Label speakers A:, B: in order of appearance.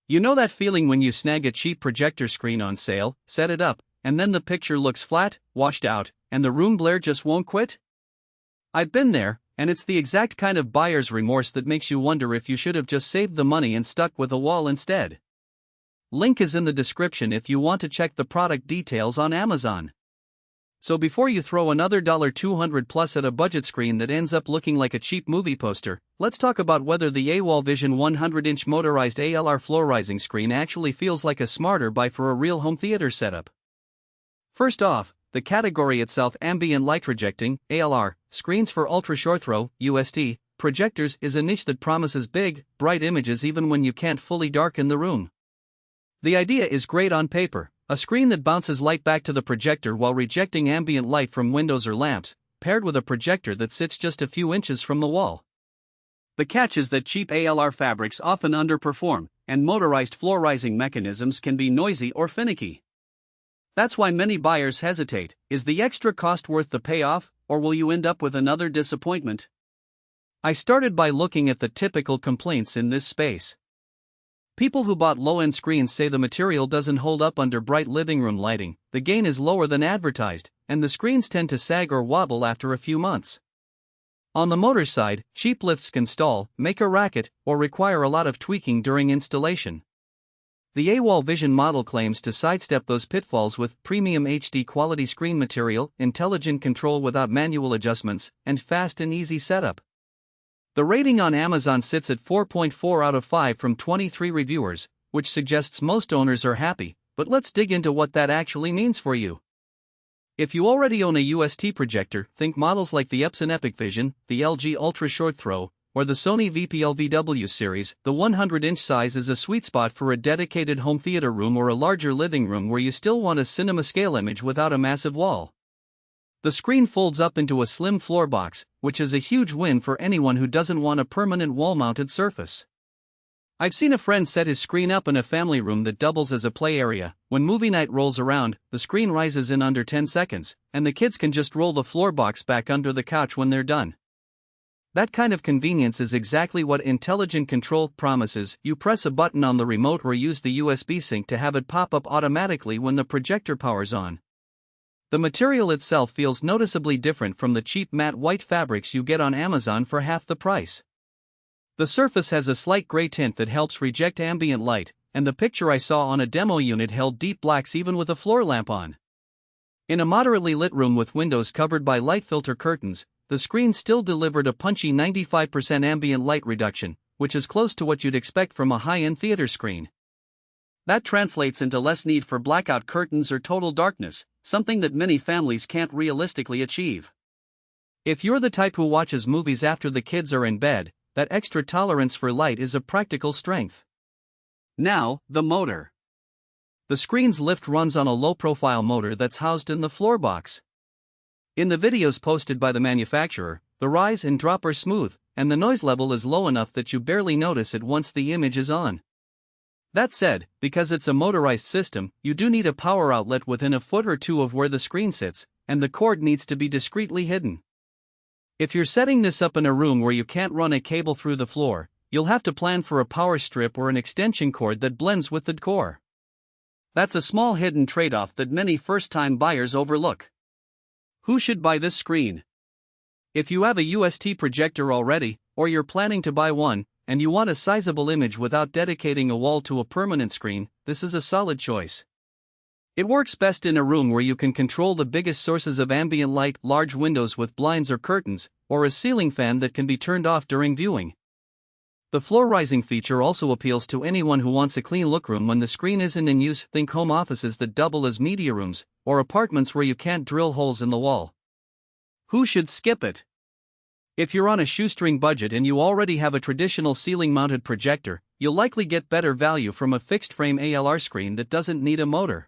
A: You know that feeling when you snag a cheap projector screen on sale, set it up, and then the picture looks flat, washed out, and the room glare just won't quit? I've been there, and it's the exact kind of buyer's remorse that makes you wonder if you should have just saved the money and stuck with AWOL instead. Link is in the description if you want to check the product details on Amazon. So before you throw another $200 plus at a budget screen that ends up looking like a cheap movie poster, let's talk about whether the AWOL Vision 100-inch motorized ALR floor rising screen actually feels like a smarter buy for a real home theater setup. First off, the category itself, ambient light rejecting ALR screens for ultra short throw UST projectors, is a niche that promises big, bright images even when you can't fully darken the room. The idea is great on paper, a screen that bounces light back to the projector while rejecting ambient light from windows or lamps, paired with a projector that sits just a few inches from the wall. The catch is that cheap ALR fabrics often underperform, and motorized floor rising mechanisms can be noisy or finicky. That's why many buyers hesitate. Is the extra cost worth the payoff, or will you end up with another disappointment? I started by looking at the typical complaints in this space. People who bought low-end screens say the material doesn't hold up under bright living room lighting, the gain is lower than advertised, and the screens tend to sag or wobble after a few months. On the motor side, cheap lifts can stall, make a racket, or require a lot of tweaking during installation. The AWOL Vision model claims to sidestep those pitfalls with premium HD quality screen material, intelligent control without manual adjustments, and fast and easy setup. The rating on Amazon sits at 4.4 out of 5 from 23 reviewers, which suggests most owners are happy, but let's dig into what that actually means for you. If you already own a UST projector, think models like the Epson Epic Vision, the LG Ultra Short Throw, or the Sony VPL-VW series. The 100-inch size is a sweet spot for a dedicated home theater room or a larger living room where you still want a cinema-scale image without a massive wall. The screen folds up into a slim floor box, which is a huge win for anyone who doesn't want a permanent wall-mounted surface. I've seen a friend set his screen up in a family room that doubles as a play area. When movie night rolls around, the screen rises in under 10 seconds, and the kids can just roll the floor box back under the couch when they're done. That kind of convenience is exactly what intelligent control promises. You press a button on the remote or use the USB sync to have it pop up automatically when the projector powers on. The material itself feels noticeably different from the cheap matte white fabrics you get on Amazon for half the price. The surface has a slight gray tint that helps reject ambient light, and the picture I saw on a demo unit held deep blacks even with a floor lamp on. In a moderately lit room with windows covered by light filter curtains, the screen still delivered a punchy 95% ambient light reduction, which is close to what you'd expect from a high-end theater screen. That translates into less need for blackout curtains or total darkness, something that many families can't realistically achieve. If you're the type who watches movies after the kids are in bed, that extra tolerance for light is a practical strength. Now, the motor. The screen's lift runs on a low-profile motor that's housed in the floor box. In the videos posted by the manufacturer, the rise and drop are smooth, and the noise level is low enough that you barely notice it once the image is on. That said, because it's a motorized system, you do need a power outlet within a foot or two of where the screen sits, and the cord needs to be discreetly hidden. If you're setting this up in a room where you can't run a cable through the floor, you'll have to plan for a power strip or an extension cord that blends with the decor. That's a small hidden trade-off that many first-time buyers overlook. Who should buy this screen? If you have a UST projector already, or you're planning to buy one, and you want a sizable image without dedicating a wall to a permanent screen, this is a solid choice. It works best in a room where you can control the biggest sources of ambient light, large windows with blinds or curtains, or a ceiling fan that can be turned off during viewing. The floor rising feature also appeals to anyone who wants a clean look room when the screen isn't in use. Think home offices that double as media rooms, or apartments where you can't drill holes in the wall. Who should skip it? If you're on a shoestring budget and you already have a traditional ceiling-mounted projector, you'll likely get better value from a fixed-frame ALR screen that doesn't need a motor.